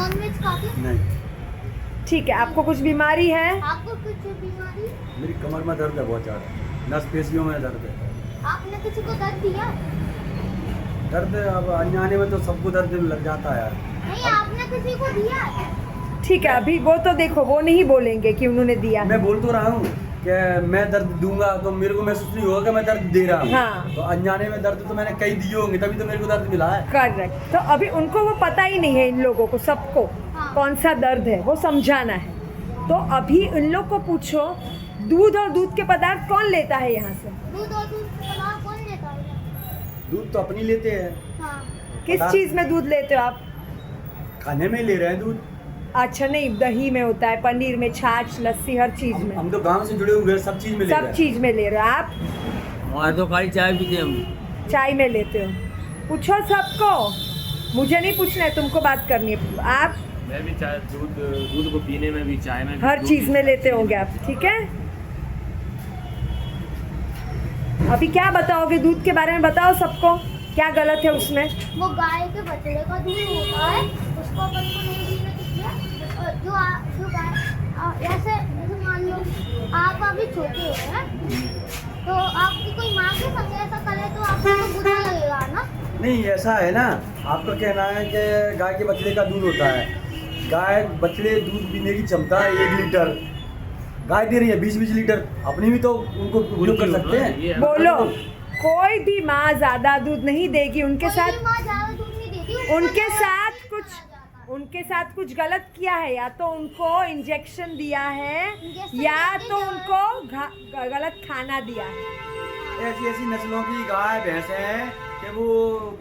Nonveg खाते हैं? नहीं। ठीक है, आपको कुछ बीमारी है? आपको कुछ बीमारी? मेरी कमर में दर्द है बहुत ज़्यादा, नस पेशियों में दर्द है। आपने किसी को दर्द दिया? दर्द अब अनजाने में तो सबको दर्द लग जाता है। नहीं, आपने किसी को दिया? ठीक है, अभी वो तो देखो, वो नहीं बोलेंगे कि उन्होंने दिया। मैं बोल तो रहा हूँ कि मैं दर्द दूंगा तो मेरे को महसूस नहीं होगा कि मैं दर्द दे रहा हूँ। हाँ। तो अनजाने में दर्द तो मैंने कई दिए होंगे, तभी तो मेरे को दर्द मिला है। करेक्ट। तो अभी उनको वो पता ही नहीं है, इन लोगों को सबको हाँ। कौन सा दर्द है वो समझाना है। तो अभी इन लोग को पूछो, दूध और दूध के पदार्थ कौन लेता है यहाँ से? दूध और दूध के पदार्थ कौन लेता है? दूध तो अपनी लेते हैं। हाँ। किस पदार्थ- चीज़ में दूध लेते हो आप? खाने में ले रहे हैं दूध। अच्छा, नहीं, दही में होता है, पनीर में, छाछ, लस्सी, हर चीज़ में। हम तो गांव से जुड़े हुए हैं, सब चीज में ले रहे सब हैं। चीज़ में ले रहे हो आप? हमारे तो खाली चाय पीते हैं हम। चाय में लेते हो? पूछो सबको, मुझे नहीं पूछना है, तुमको बात करनी है। आप मैं भी चाय दूध को पीने में भी, चाय में भी, हर दूध चीज़ भी- में लेते होंगे आप, ठीक है? अभी क्या बताओगे दूध के बारे में? बताओ सबको, क्या गलत है उसमें? वो गाय के बछड़े का दूध होता है, उसको अपन को नहीं पीना चाहिए। और जो गाय जैसे मान लो आप अभी छोटे हो हैं, तो आपकी कोई माँ के संग ऐसा करे तो आपको तो बुरा लगेगा ना? नहीं, ऐसा है ना, आपका कहना है कि गाय के बछड़े का दूध होता है। गाय बछड़े दूध पीने की क्षमता है 1 लीटर, गाय दे रही है 20-20 लीटर। अपनी भी तो उनको उपयोग कर सकते हैं। बोलो, कोई भी माँ ज्यादा दूध नहीं देगी, उनके कोई साथ भी माँ ज्यादा दूध नहीं देती, उनके साथ कुछ गलत किया है। या तो उनको इंजेक्शन दिया है, इंजेक्शन या देते तो हैं। उनको गलत खाना दिया है। ऐसी ऐसी नस्लों की गाय भैंस हैं कि वो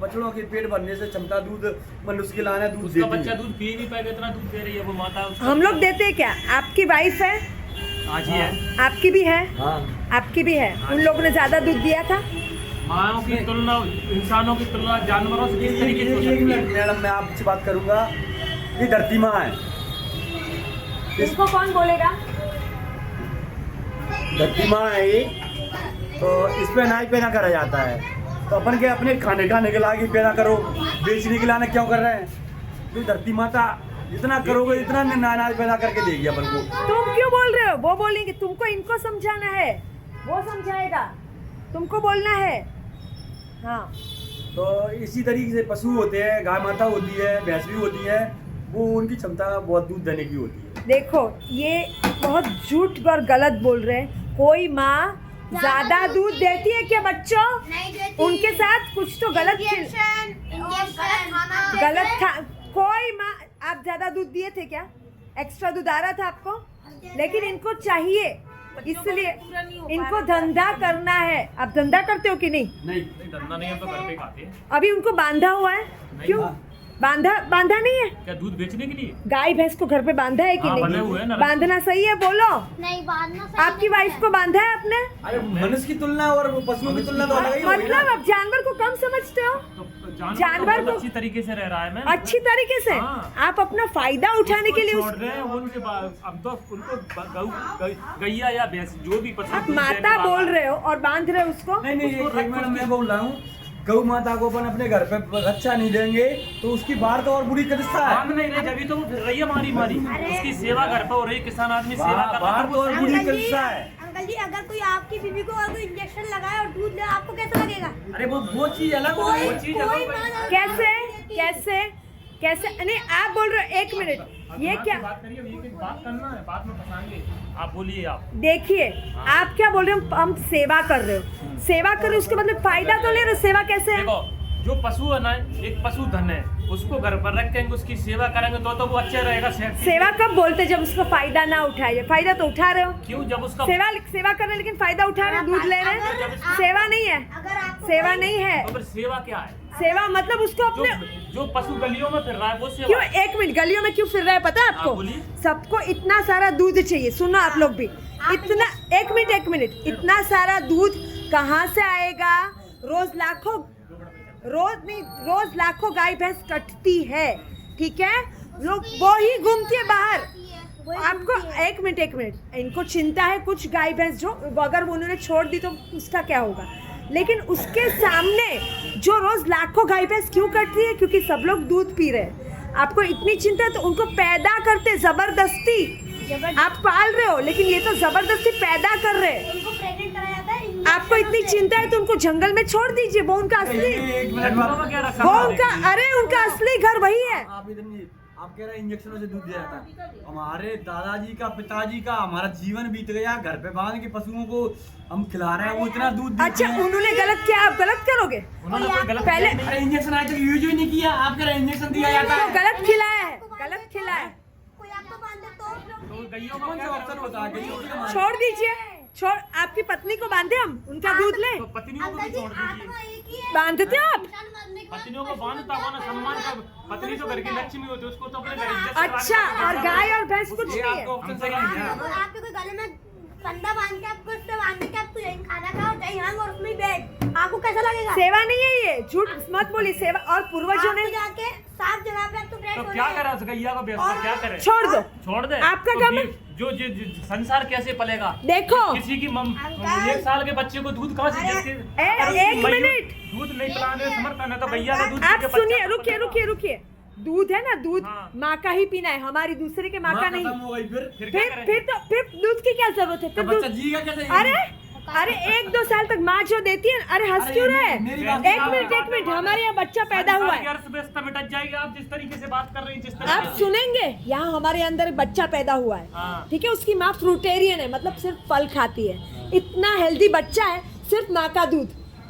बछड़ों के पेट भरने से क्षमता दूध मनुष्य के लाने दूध उसका देती बच्चा है। दूध पी नहीं पाएगा, इतना दूध दे रही है वो माता। उसका हम लोग देते हैं क्या? आपकी वाइफ है? आज ही है। आपकी भी है? हाँ, आपकी भी है? उन लोगों ने ज्यादा दूध दिया था? माओ की तुलना इंसानों की तुलना जानवरों से किस तरीके से हो एक सकती मिनट है? मैडम, मैं आपसे बात करूंगा। ये धरती माँ है। इसको कौन बोलेगा? धरती माँ है ये, तो इस पे अनाज पैदा करा जाता है। तो अपन के अपने खाने के लागे पैदा करो, बेचने के लाने क्यों कर रहे हैं? तो धरती माता जितना करोगे इतना अनाज पैदा करके देगी अपन को। तुम क्यों बोल रहे हो? वो बोलेंगे, तुमको इनको समझाना है, वो समझाएगा, तुमको बोलना है। हाँ, तो इसी तरीके से पशु होते हैं, गाय माता होती है, भैंस भी होती है, वो उनकी क्षमता बहुत दूध देने की होती है। देखो ये बहुत झूठ और गलत बोल रहे हैं। कोई माँ ज्यादा दूध देती है क्या बच्चों? नहीं देती। उनके साथ कुछ तो गलत कोई माँ, आप ज्यादा दूध दिए थे क्या? एक्स्ट्रा दूध आ रहा था आपको? लेकिन इनको चाहिए, इसलिए इनको धंधा करना है। आप धंधा करते हो कि नहीं? नहीं, धंधा नहीं, हम तो घर पे खाते हैं। अभी उनको बांधा हुआ है, क्यों बांधा नहीं है? क्या दूध बेचने के लिए? गाय भैंस को घर पे बांधा है कि हाँ, बंधे नहीं? हुए हैं ना। बांधना सही है, बोलो। नहीं, बांधना सही आपकी नहीं वाइफ है। को बांधा है आपने? अरे मनुष्य की तुलना और पशुओं की तुलना तो अलग ही होगी ना। मतलब आप जानवर को कम समझते हो? तो जानवर तो को- अच्छी तरीके से रह रहा है मैम। अच्छी तरीके से हाँ। आप अपना फायदा उठाने के लिए छोड़ रहे हैं उनके बाद। अब तो उनको गैया या भैंस जो भी पशु आप दूध देने माता वाला बोल है। रहे हो और बांध रहे हो उसको। नहीं नहीं, उसको एक मिनट मैं बोल रहा हूँ, गौ माता को अपन अपने घर पे रक्षा नहीं देंगे तो उसकी बात तो और बुरी किस्सा है। बांध नहीं रहे, जब तो वो फिर रही है मारी उसकी सेवा घर पे हो रही है, किसान आदमी सेवा कर रहा बात तो और बुरी किस्सा है। अंकल जी, अगर कोई आपकी बीवी को और कोई इंजेक्शन लगाए और दूध ले, आपको कैसा लगेगा? अरे वो चीज अलग हो गई। वो चीज अलग कोई है। माँ कैसे कैसे कैसे? नहीं, आप बोल रहे हो, एक मिनट, ये क्या? बात करिए, ये बात करना है, बात में फंसाएंगे। आप बोलिए। आप देखिए, आप क्या बोल रहे हो? हम सेवा कर रहे हो, सेवा कर रहे हो, उसके मतलब फायदा तो ले रहे हो। सेवा कैसे है? देखो, जो पशु है ना, एक पशु धन है, उसको घर पर रखेंगे, उसकी सेवा करेंगे तो वो अच्छा रहेगा। सेवा कब बोलते? जब उसका फायदा ना उठाए। फायदा तो उठा रहे हो। क्यों? जब उसका सेवा कर रहे हो, लेकिन फायदा उठा रहे हो, दूध ले रहे हैं। सेवा नहीं है, अगर आपको सेवा नहीं है। तो फिर सेवा क्या है? सेवा मतलब उसको जो अपने जो पशु गलियों में फिर रहा है वो सेवा क्यों? है। एक मिनट, गलियों में क्यों फिर रहा है पता है हाँ, आपको? बोलिए। सबको इतना सारा दूध चाहिए। सुनो आप लोग भी, इतना एक मिनट, इतना सारा दूध कहाँ से आएगा? रोज लाखों गाय भैंस कटती है, ठीक है? लोग वो ही घूमती है बाहर। आपको एक मिनट, इनको चिंता है कुछ गाय भैंस जो अगर उन्होंने छोड़ दी तो उसका क्या होगा? लेकिन उसके सामने जो रोज लाखों गाय भैंस क्यों कटती है? क्योंकि सब लोग दूध पी रहे हैं। आपको इतनी चिंता है तो उनको पैदा करते जबरदस्ती, आप पाल रहे हो लेकिन ये तो जबरदस्ती पैदा कर रहे हैं। उनको प्रेग्नेंट कराया जाता है। आपको इतनी चिंता है तो उनको जंगल में छोड़ दीजिए, वो उनका असली, एक मिनट जनता क्या रखा वो है? उनका, अरे उनका असली घर वही है। आप इधर नहीं, आप कह रहे हैं इंजेक्शनों से दूध दिया जाता है। हमारे दादाजी का, पिताजी का, हमारा जीवन बीत गया घर पे बांध के पशुओं को हम खिला रहे हैं, वो इतना दूध देते अच्छा, हैं। उन्होंने गलत किया, आप गलत करोगे? उन्होंने कोई गलत पहले किया नहीं। अरे इंजेक्शन आज तक यूज ही नहीं किया, आप कह रहे हैं इंजेक्शन दिया जाता तो है। गलत खिलाया है, गलत खिलाया है। कोई आपको बांध दे तो तो गैयों को कौन सा क्या ऑप्शन होता है? गैयों की हमारी- छोड़ दीजिए, छोड़, आपकी पत्नी को बांधे हम, उनका दूध ले, तो पत्नियों को भी छोड़ दीजिए। आत्मा एक ही है। बांधते हो आप? इंसान मरने के बाद पत्नियों को बांधता हुआ ना सम्मान का, पत्नी तो घर की लक्ष्मी होती है, उसको तो अपने घर इज्जत से अच्छा, बांधना और पड़ता है। गाय और भैंस कुछ ये नहीं आपको है? ऑप्शन सही नहीं है। और आपके कोई गले में फंदा बांध के आपको उससे बांध के आप यहीं खाना खाओ, यहीं हांग और उसमें बैठ, आपको कैसा लगेगा? सेवा नहीं है ये, झूठ मत बोलिए, सेवा। और पूर्वजों ने, आपको जाके साफ जगह पे आप तो फ्रेश तो हो क्या जाए। करे उस गैया को बेचकर, क्या करे? छोड़ दो। छोड़ दे। आपका तो काम है? संसार कैसे पलेगा? देखो, किसी की अंकल। 1 साल के बच्चे को दूध कहाँ से अरे, देते? ए- अगर एक उसकी मईयों मिनट। दूध नहीं पिलाने समर्थन है तो गैया का दूध आप पी के सुनिए, बच्चा को रुकिए पलेगा। रुकिए रुकिए, दूध है ना, दूध हाँ। माँ का ही पीना है, हमारी दूसरे के माँ का माँ नहीं। खत्म हो गई फिर क्या फिर करेंगे? फिर दूध की क्या जरूरत है? तो फिर बच्चा दूध, जीगा कैसे? अरे अरे 1-2 साल तक माँ जो देती है, अरे हंस अरे क्यों ये रहे हैं? मेरी बात एक सुनो। मिनट, हमारे यहाँ बच्चा पैदा हुआ है, अर्थव्यवस्था मिट जाएगी। आप जिस तरीके से बात कर रही हैं, जिस तरीके आप से- सुनेंगे? यहाँ हमारे अंदर एक बच्चा पैदा हुआ है, हाँ। ठीक है, उसकी माँ फ्रूटेरियन है, मतलब सिर्फ फल खाती है, इतना हेल्दी बच्चा है, सिर्फ माँ का दूध,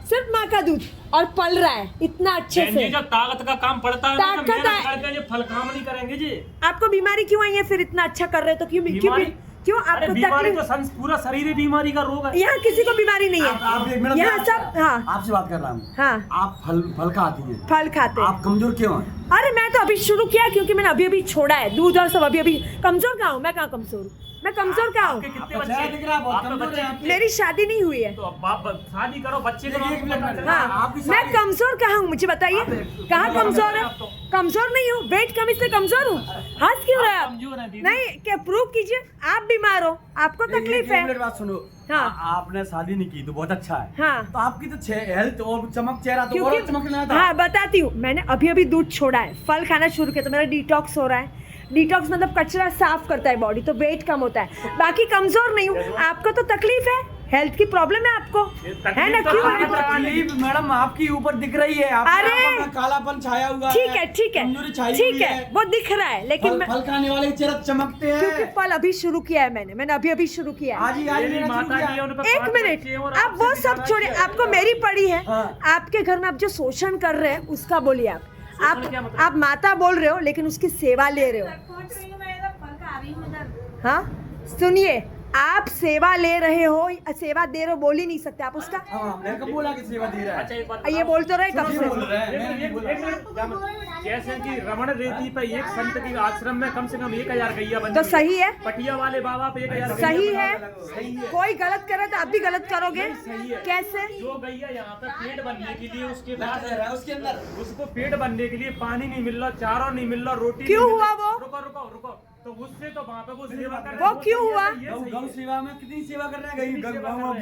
सिर्फ माँ का दूध, और पल रहा है इतना अच्छे बहन जी, से। जब ताकत का काम पड़ता है ना, तो ताकत मेहनत है। करके ये फल काम नहीं करेंगे जी। आपको बीमारी क्यों आई है फिर? इतना अच्छा कर रहे हो तो क्यों बीमारी? क्यों अरे आपको बीमारी तकलीफ? तो पूरा शरीर ही बीमारी का रोग है। यहाँ किसी को बीमारी नहीं आप है, एक मिनट, यहाँ मैं सब, हाँ आपसे बात कर रहा हूँ। हाँ, आप फल खाती हैं, फल खाते हैं। आप कमजोर क्यों हैं? अरे मैं तो अभी शुरू किया क्योंकि मैंने अभी अभी छोड़ा है दूध और सब, अभी कमजोर कहाँ हूँ मैं? कहाँ कमजोर हूँ मैं? कमजोर कहाँ आपके हूँ? कितने आपका बच्चे चेहरा दिख रहा है, बहुत आपके कमजोर बच्चे है। कितने? मेरी शादी नहीं हुई है। तो अब बाप शादी करो, बच्चे को एक मिनट, आपको हाँ, आपकी मैं शादी- कमजोर कहाँ हूँ मुझे बताइए? कहाँ कमजोर है? कमजोर नहीं हूँ, वेट कम इसलिए कमजोर हूँ। हंस क्यों रहे आप? कमजोर है दीदी। नहीं, क्या प्रूव कीजिए, आप बीमार हो, आपको तकलीफ एक है। मिनट बात सुनो। हाँ। आपने शादी नहीं की तो बहुत अच्छा है। हाँ। तो आपकी तो हेल्थ और चमक चेहरा तो और चमकना था। हाँ बताती हूँ, मैंने अभी अभी दूध छोड़ा है, फल खाना शुरू किया, तो मेरा डिटॉक्स हो रहा है। डिटॉक्स मतलब कचरा साफ करता है बॉडी, तो वेट कम होता है। बाकी कमजोर नहीं हूँ। आपको तो तकलीफ है, हेल्थ की प्रॉब्लम है आपको, है ना? तो क्यों आपको है? तकलीफ मैडम आपकी ऊपर दिख रही है। आपकी अरे! आंखों में कालापन छाया हुआ है। ठीक है, ठीक है, कमजोरी छाई ठीक हुई है, वो दिख रहा है, लेकिन फल, मैं, फल खाने वाले के चेहरे चमकते क्योंकि हैं। फल अभी शुरू किया है मैंने अभी अभी शुरू किया है। आज ही आज मेरी मेरा शुरू माता जी है, किया। उन पे एक 5 मिनट, बच्चे हैं और आप आपसे वो भी सब ज्यादा छोड़िए, अच्छे हैं। आपको मेरी पड़ी है। हाँ। आपके घर में आप जो शोषण कर रहे हैं उसका बोलिए आप। शोषण क्या मतलब? आप माता बोल रहे हो लेकिन उसकी सेवा ले रहे हो। हाँ सुनिए, आप सेवा ले रहे हो, सेवा दे रहे हो, बोल ही नहीं सकते आप उसका। हाँ, मैंने कब बोला कि सेवा दे रहा अच्छा है? एक बात ये बोल तो रहे कब ये से। बोल रहा है, मैंने नहीं बोला। जैसे कि रमण रेती पे एक संत के आश्रम में कम से कम 1000 गैया बन तो सही है, पटिया वाले बाबा पे 1000 सही गैया है। सही है। कोई गलत करे तो आप भी गलत करोगे। सही है। कैसे? जो गैया यहाँ पे पेट बनने के लिए उसके बैठा बाद रहा है उसके अंदर। उसको पेट बनने के लिए पानी नहीं मिल रहा, चारा नहीं मिल रहा, रोटी क्यों नहीं मिल हुआ रहा। वो? रुको रुको रुको, तो उससे तो वहाँ पे वो सेवा कर वो क्यों हुआ? गौ सेवा में कितनी सेवा कर रहे हैं? गौ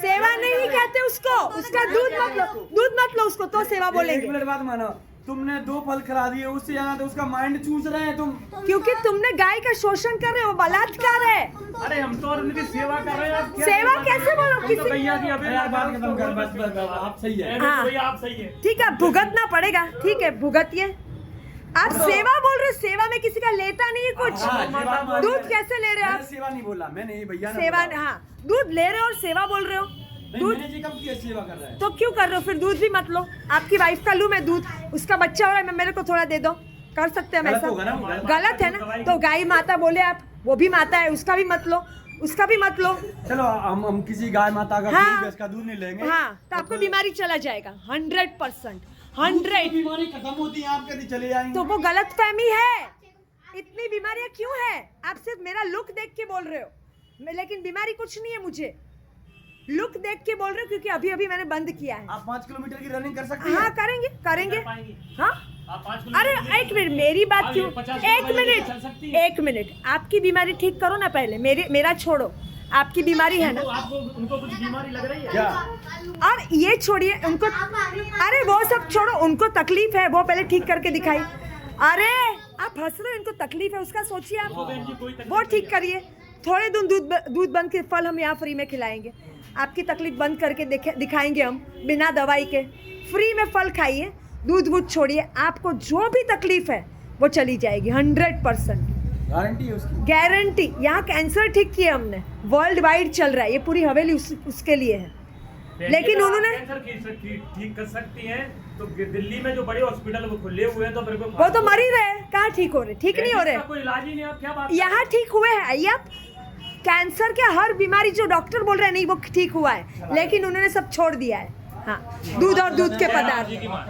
सेवा नहीं कहते उसको, उसका दूध मत लो, दूध मत लो उसको तो सेवा एक बोलेंगे। मिनट बात मानो, तुमने 2 फल खिला दिए, उससे ज्यादा तो उसका माइंड चूस रहे हैं तुम। क्योंकि तुमने गाय का शोषण कर रहे हो, बलात्कार है। अरे हम तो उनकी सेवा कर रहे हैं। आप क्या सेवा सेवा कैसे कर रहे हैं? बोलो? हम तो किसी- गैया की अभी यार बात खत्म कर, बस आप सही है। हाँ। भैया आप सही है। ठीक है, भुगतना पड़ेगा, ठीक है भुगतिए। आप सेवा बोल रहे हो, सेवा में किसी का लेता नहीं है कुछ। हाँ, ये बात मान दूध लिया। कैसे ले रहे हो मैंने आप? सेवा नहीं बोला, मैंने ये भैया ने सेवा, बोला। हाँ, दूध ले रहे हो और सेवा बोल रहे हो। नहीं, दूध मैंने जी कब किया सेवा कर रहा है? तो क्यों कर रहे हो? फिर दूध भी मत लो। आपकी वाइफ का लूं मैं दूध, उसका बच्चा हो रहा है, मैं मेरे को थोड़ा दे दो, कर सकते हैं हम गलत ऐसा? होगा ना, गलत। गलत है ना? तो गाय माता बोले आप, वो भी माता है, उसका भी मत लो, उसका भी मत लो। चलो हम किसी गाय माता का हाँ। भैंस का दूध नहीं लेंगे। हाँ, तो आपको बीमारी चला जाएगा 100%, दूध 100। की बीमारी खत्म होती है, आप कहते चले जाएंगे। तो वो गलत फहमी है। इतनी बीमारियां क्यों है? आप सिर्फ मेरा लुक देख के बोल रहे हो, लेकिन बीमारी कुछ नहीं है मुझे। लुक देख के बोल रहे हो क्योंकि अभी अभी मैंने बंद किया है। आप 5 किलोमीटर की रनिंग कर सकते हैं? हाँ करेंगे, करेंगे। पाएंगी। हाँ आप 5 अरे एक मिनट, मेरी बात आप क्यों? ये 50 एक किलोमीटर चल सकती मिनट, है। एक मिनट, आपकी बीमारी ठीक करो ना पहले, मेरा छोड़ो। आपकी बीमारी है ना, तो आपको उनको कुछ बीमारी लग रही है क्या? और ये छोड़िए उनको, अरे वो सब छोड़ो, उनको तकलीफ है, वो पहले ठीक करके दिखाई। अरे आप हंस रहे हो, इनको तकलीफ है उसका सोचिए आप, तो बहन जी कोई तकलीफ वो ठीक करिए। थोड़े दिन दूध बंद के फल हम यहाँ फ्री में खिलाएंगे, आपकी तकलीफ बंद करके दिखाएंगे हम बिना दवाई के। फ्री में फल खाइए, दूध छोड़िए, आपको जो भी तकलीफ है वो चली जाएगी 100%। गारंटी है उसकी। गारंटी। यहाँ कैंसर ठीक किया हमने, वर्ल्ड वाइड चल रहा है, ये पूरी हवेली उसके लिए है। लेकिन उन्होंने कैंसर ठीक कर सकती हैं तो दिल्ली में जो बड़े हॉस्पिटल वो खुले हुए हैं तो फिर वो तो मर ही रहे, कहाँ ठीक हो रहे, ठीक नहीं हो रहे। इसका कोई इलाज ही नहीं, आप क्या बात यहाँ ठीक हुए हैं। आइए आप, कैंसर के हर बीमारी जो डॉक्टर बोल रहे हैं नहीं वो ठीक हुआ है, लेकिन उन्होंने सब छोड़ दिया है। हाँ, दूध और दूध के पदार्थ। जी की माँ।